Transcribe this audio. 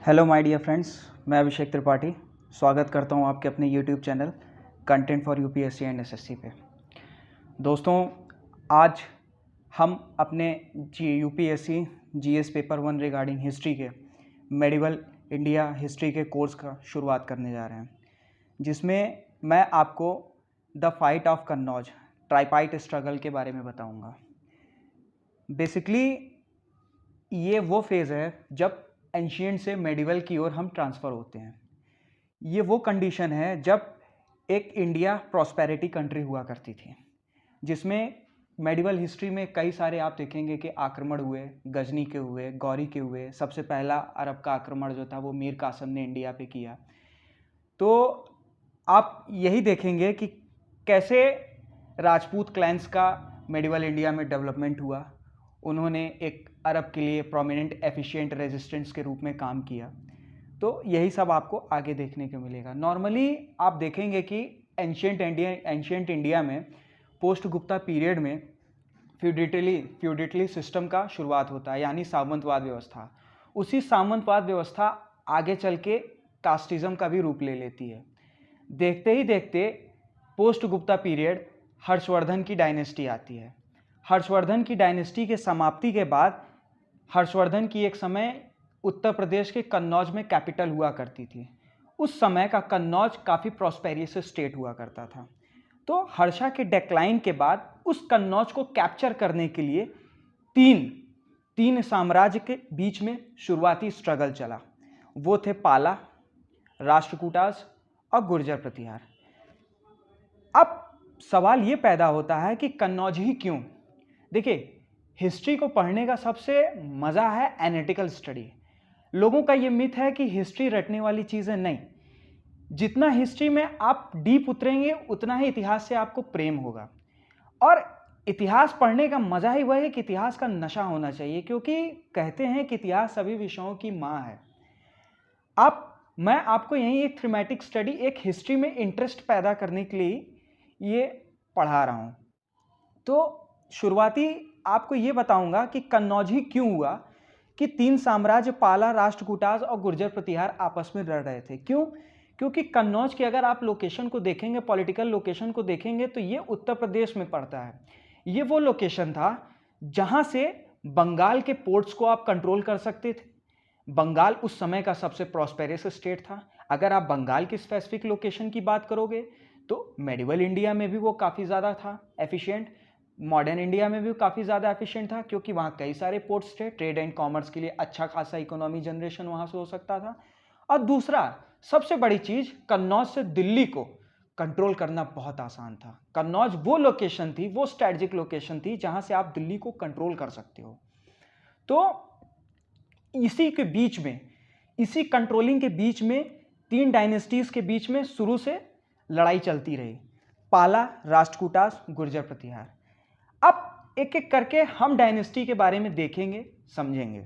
Hello my dear friends, मैं अभिषेक त्रिपाठी स्वागत करता हूं आपके अपने YouTube channel content for UPSC and SSC पे। दोस्तों, आज हम अपने UPSC GS paper 1 regarding history के मेडिवल इंडिया हिस्ट्री के कोर्स का शुरुआत करने जा रहे हैं, जिसमें मैं आपको the fight of Kannauj tripartite struggle के बारे में बताऊंगा। बेसिकली ये वो फेज़ है जब एंशिएंट से मेडिवल की ओर हम ट्रांसफ़र होते हैं। ये वो कंडीशन है जब एक इंडिया प्रॉस्पेरिटी कंट्री हुआ करती थी, जिसमें मेडिवल हिस्ट्री में कई सारे आप देखेंगे कि आक्रमण हुए, गजनी के हुए, गौरी के हुए। सबसे पहला अरब का आक्रमण जो था वो मीर कासिम ने इंडिया पे किया। तो आप यही देखेंगे कि कैसे राजपूत क्लैंस का मेडिवल इंडिया में डेवलपमेंट हुआ। उन्होंने एक अरब के लिए प्रोमिनेंट एफिशिएंट रेजिस्टेंस के रूप में काम किया। तो यही सब आपको आगे देखने को मिलेगा। नॉर्मली आप देखेंगे कि एंशिएंट इंडिया में पोस्ट गुप्ता पीरियड में फ्यूडिटली सिस्टम का शुरुआत होता है, यानी सामंतवाद व्यवस्था। उसी सामंतवाद व्यवस्था आगे चल के कास्टिज्म का भी रूप ले लेती है। देखते ही देखते पोस्ट गुप्ता पीरियड हर्षवर्धन की डायनेस्टी आती है। हर्षवर्धन की डायनेस्टी के समाप्ति के बाद हर्षवर्धन की एक समय उत्तर प्रदेश के कन्नौज में कैपिटल हुआ करती थी। उस समय का कन्नौज काफ़ी प्रॉस्पेरियस स्टेट हुआ करता था। तो हर्षा के डेक्लाइन के बाद उस कन्नौज को कैप्चर करने के लिए तीन साम्राज्य के बीच में शुरुआती स्ट्रगल चला। वो थे पाला, राष्ट्रकूटाज और गुर्जर प्रतिहार। अब सवाल ये पैदा होता है कि कन्नौज ही क्यों? देखिए, हिस्ट्री को पढ़ने का सबसे मज़ा है एनालिटिकल स्टडी। लोगों का ये मिथ है कि हिस्ट्री रटने वाली चीज़ें नहीं। जितना हिस्ट्री में आप डीप उतरेंगे उतना ही इतिहास से आपको प्रेम होगा। और इतिहास पढ़ने का मज़ा ही वह है कि इतिहास का नशा होना चाहिए, क्योंकि कहते हैं कि इतिहास सभी विषयों की माँ है। मैं आपको यही एक थीमेटिक स्टडी, एक हिस्ट्री में इंटरेस्ट पैदा करने के लिए ये पढ़ा रहा हूँ। तो शुरुआती आपको ये बताऊंगा कि कन्नौज ही क्यों हुआ कि तीन साम्राज्य पाला, राष्ट्रकूटाज और गुर्जर प्रतिहार आपस में लड़ रहे थे। क्यों? क्योंकि कन्नौज की अगर आप लोकेशन को देखेंगे, पॉलिटिकल लोकेशन को देखेंगे, तो ये उत्तर प्रदेश में पड़ता है। ये वो लोकेशन था जहां से बंगाल के पोर्ट्स को आप कंट्रोल कर सकते थे। बंगाल उस समय का सबसे प्रॉस्पेरस स्टेट था। अगर आप बंगाल की स्पेसिफिक लोकेशन की बात करोगे तो मेडिवल इंडिया में भी वो काफ़ी ज़्यादा था एफिशिएंट। मॉडर्न इंडिया में भी काफ़ी ज़्यादा एफिशिएंट था, क्योंकि वहाँ कई सारे पोर्ट्स थे। ट्रेड एंड कॉमर्स के लिए अच्छा खासा इकोनॉमी जनरेशन वहाँ से हो सकता था। और दूसरा सबसे बड़ी चीज़, कन्नौज से दिल्ली को कंट्रोल करना बहुत आसान था। कन्नौज वो लोकेशन थी, वो स्ट्रेटजिक लोकेशन थी जहाँ से आप दिल्ली को कंट्रोल कर सकते हो। तो इसी के बीच में, इसी कंट्रोलिंग के बीच में तीन डायनेस्टीज़ के बीच में शुरू से लड़ाई चलती रही, पाला, राष्ट्रकूटाज, गुर्जर प्रतिहार। अब एक एक करके हम डायनेस्टी के बारे में देखेंगे, समझेंगे।